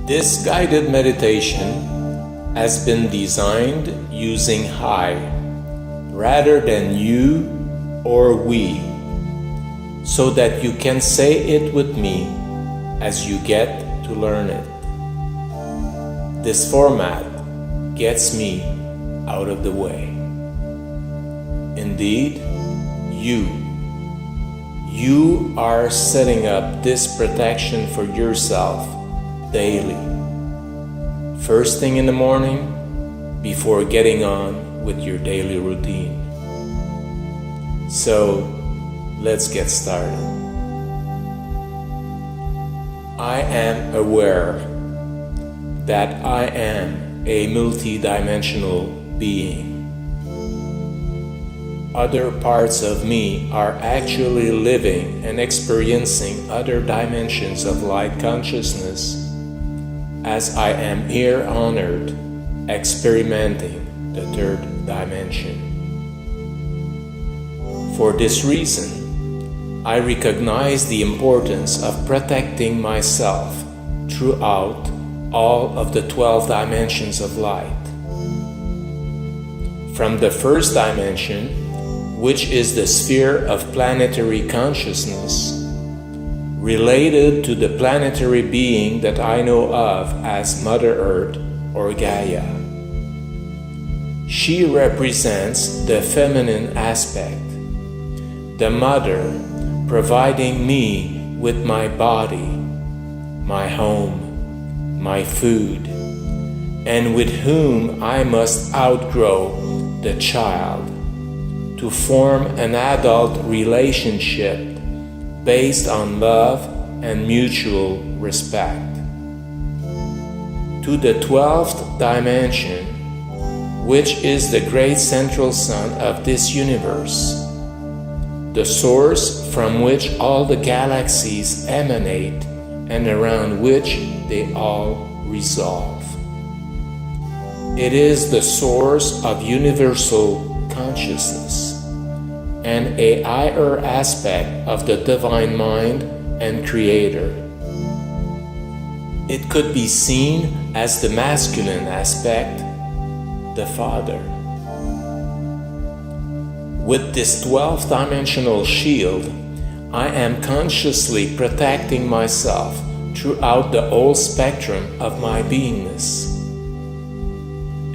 This guided meditation has been designed using I rather than you or we, so that you can say it with me as you get to learn it. This format gets me out of the way. Indeed, you are setting up this protection for yourself daily. First thing in the morning, before getting on with your daily routine. So, let's get started. I am aware that I am a multidimensional being. Other parts of me are actually living and experiencing other dimensions of light consciousness, as I am here on earth experimenting the third dimension. For this reason, I recognize the importance of protecting myself throughout all of the 12 dimensions of light. From the first dimension, which is the sphere of planetary consciousness, related to the planetary being that I know of as Mother Earth or Gaia. She represents the feminine aspect, the mother providing me with my body, my home, my food, and with whom I must outgrow the child to form an adult relationship based on love and mutual respect. To the 12th dimension, which is the great central sun of this universe, the source from which all the galaxies emanate and around which they all resolve. It is the source of universal consciousness and a higher aspect of the divine mind and creator. It could be seen as the masculine aspect, the father. With this 12th dimensional shield, I am consciously protecting myself throughout the whole spectrum of my beingness.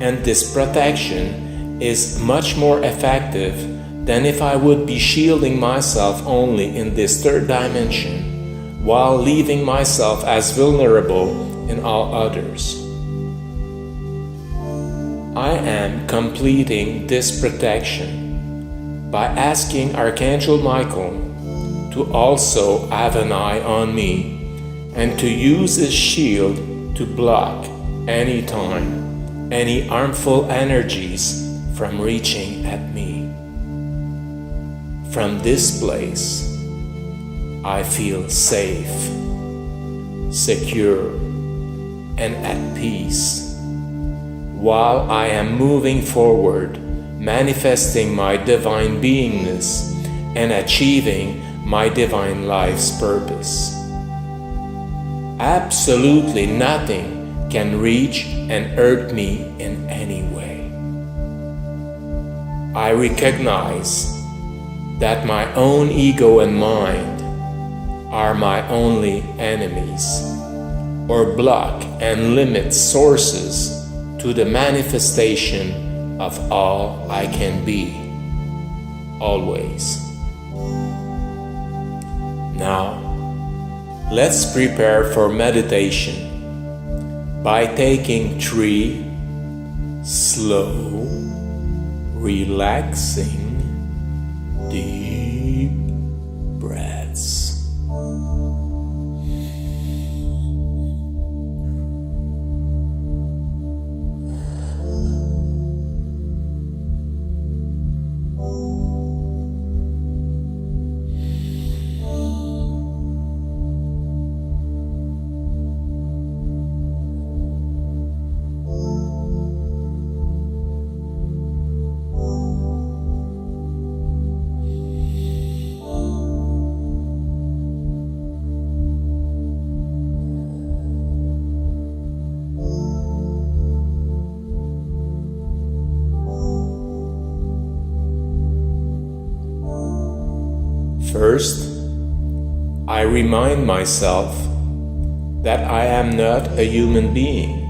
And this protection is much more effective than if I would be shielding myself only in this third dimension, while leaving myself as vulnerable in all others. I am completing this protection by asking Archangel Michael to also have an eye on me and to use his shield to block anytime any harmful energies from reaching at me. From this place, I feel safe, secure, and at peace, while I am moving forward, manifesting my divine beingness and achieving my divine life's purpose. Absolutely nothing can reach and hurt me in any way. I recognize that my own ego and mind are my only enemies, or block and limit sources to the manifestation of all I can be, always. Now, let's prepare for meditation by taking 3 slow, relaxing, deep breaths. First, I remind myself that I am not a human being.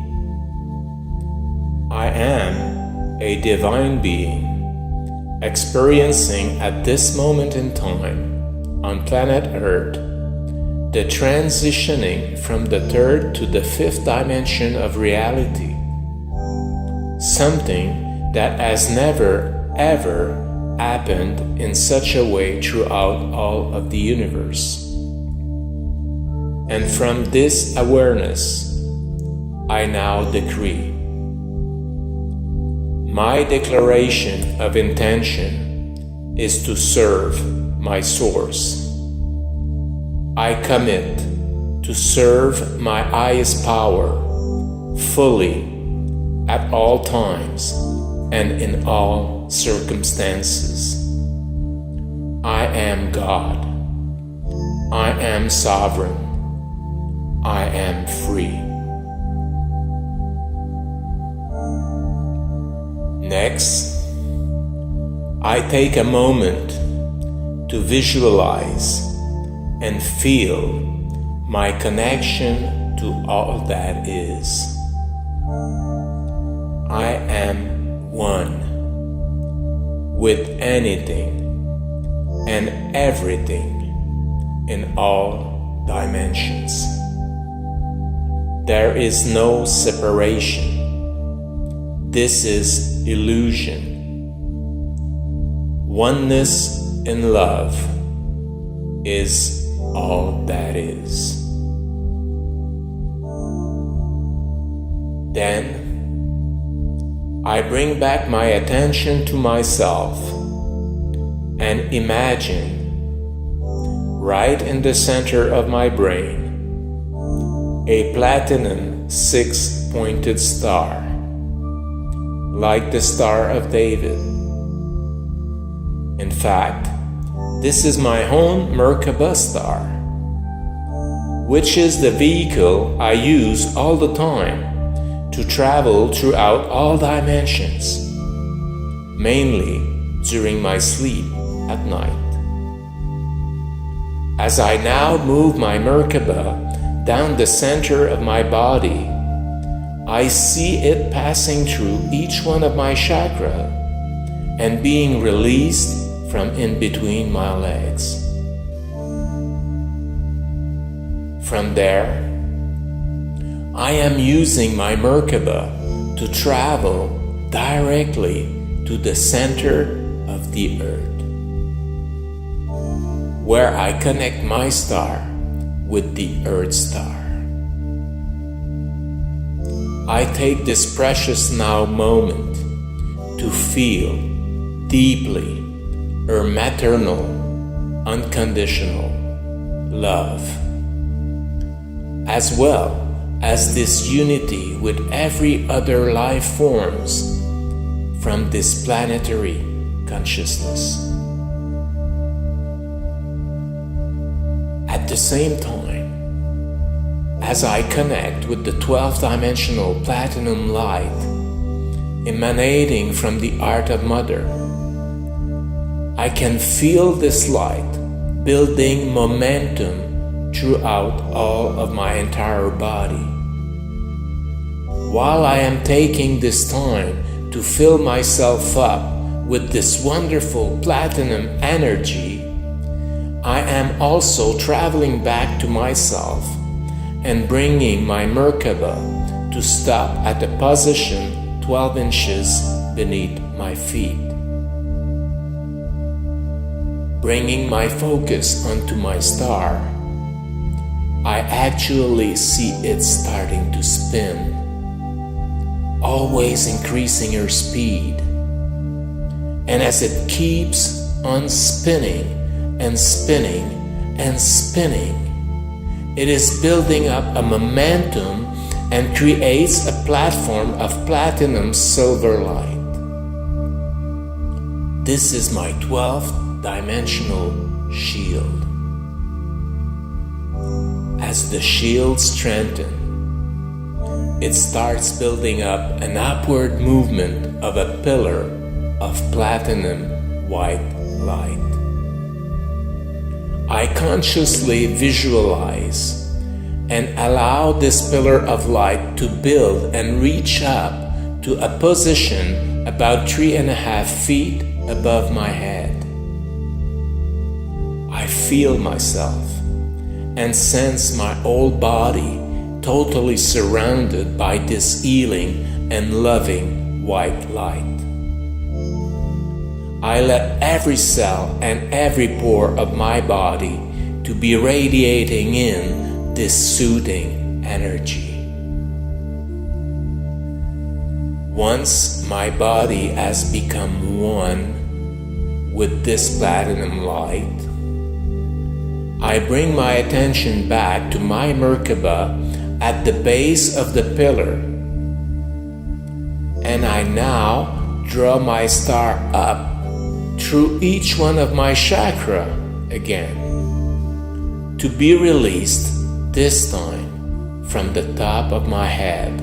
I am a divine being, experiencing at this moment in time on planet Earth the transitioning from the third to the fifth dimension of reality, something that has never ever happened in such a way throughout all of the universe. And from this awareness, I now decree. My declaration of intention is to serve my source. I commit to serve my highest power fully at all times and in all circumstances. I am God. I am sovereign. I am free. Next, I take a moment to visualize and feel my connection to all that is. I am one with anything and everything in all dimensions. There is no separation. This is illusion. Oneness in love is all that is. Then I bring back my attention to myself and imagine right in the center of my brain a platinum six-pointed star, like the Star of David. In fact, this is my own Merkaba star, which is the vehicle I use all the time to travel throughout all dimensions, mainly during my sleep at night. As I now move my Merkaba down the center of my body, I see it passing through each one of my chakra and being released from in between my legs. From there, I am using my Merkaba to travel directly to the center of the earth, where I connect my star with the Earth star. I take this precious now moment to feel deeply her maternal, unconditional love, as well as this unity with every other life forms from this planetary consciousness. At the same time, as I connect with the 12th dimensional platinum light emanating from the Heart of Mother, I can feel this light building momentum throughout all of my entire body. While I am taking this time to fill myself up with this wonderful platinum energy, I am also traveling back to myself and bringing my Merkaba to stop at the position 12 inches beneath my feet. Bringing my focus onto my star, I actually see it starting to spin, always increasing her speed. And as it keeps on spinning and spinning and spinning, it is building up a momentum and creates a platform of platinum silver light. This is my 12th dimensional shield. As the shield strengthens, it starts building up an upward movement of a pillar of platinum white light. I consciously visualize and allow this pillar of light to build and reach up to a position about 3.5 feet above my head. I feel myself and sense my whole body totally surrounded by this healing and loving white light. I let every cell and every pore of my body to be radiating in this soothing energy. Once my body has become one with this platinum light, I bring my attention back to my Merkaba at the base of the pillar, and I now draw my star up through each one of my chakra again, to be released this time from the top of my head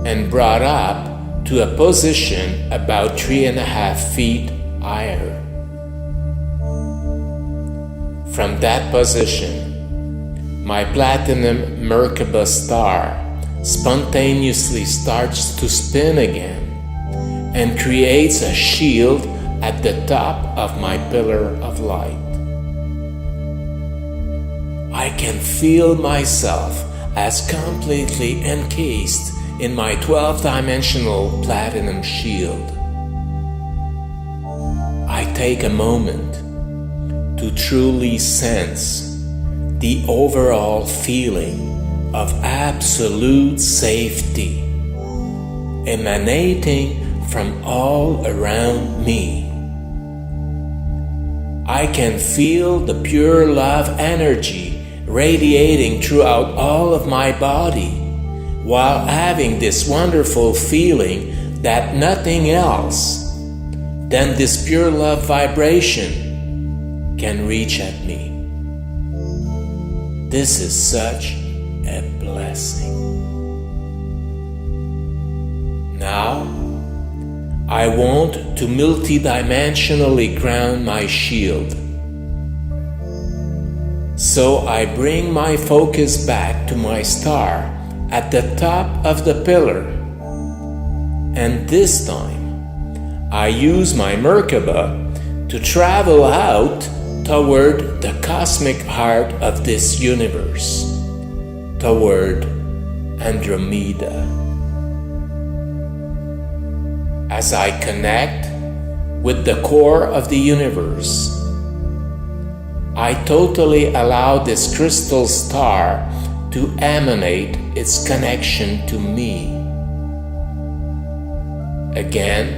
and brought up to a position about 3.5 feet higher. From that position, my platinum Merkaba star spontaneously starts to spin again and creates a shield at the top of my pillar of light. I can feel myself as completely encased in my 12-dimensional platinum shield. I take a moment to truly sense the overall feeling of absolute safety emanating from all around me. I can feel the pure love energy radiating throughout all of my body, while having this wonderful feeling that nothing else than this pure love vibration can reach at me. This is such a blessing. Now, I want to multidimensionally ground my shield. So I bring my focus back to my star at the top of the pillar, and this time I use my Merkaba to travel out toward the cosmic heart of this universe, toward Andromeda. As I connect with the core of the universe, I totally allow this crystal star to emanate its connection to me. Again,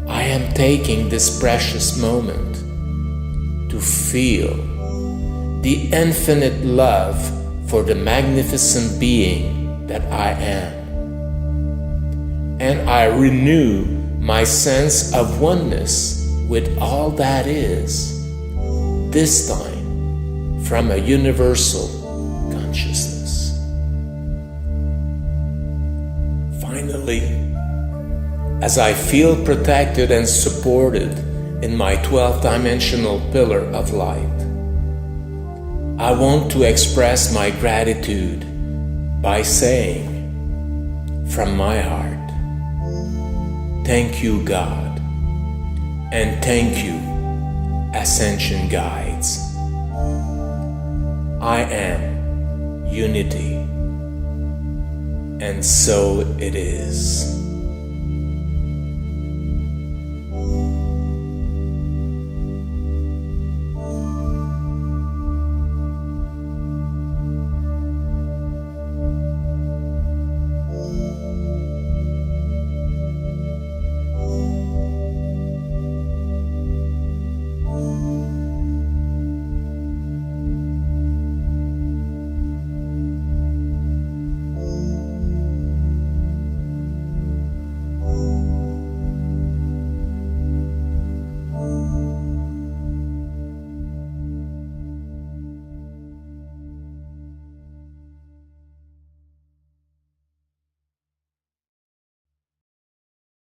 I am taking this precious moment to feel the infinite love for the magnificent being that I am. And I renew my sense of oneness with all that is, this time from a universal consciousness. Finally, as I feel protected and supported in my 12-dimensional pillar of light, I want to express my gratitude by saying from my heart, thank you, God, and thank you, Ascension Guides. I am unity, and so it is.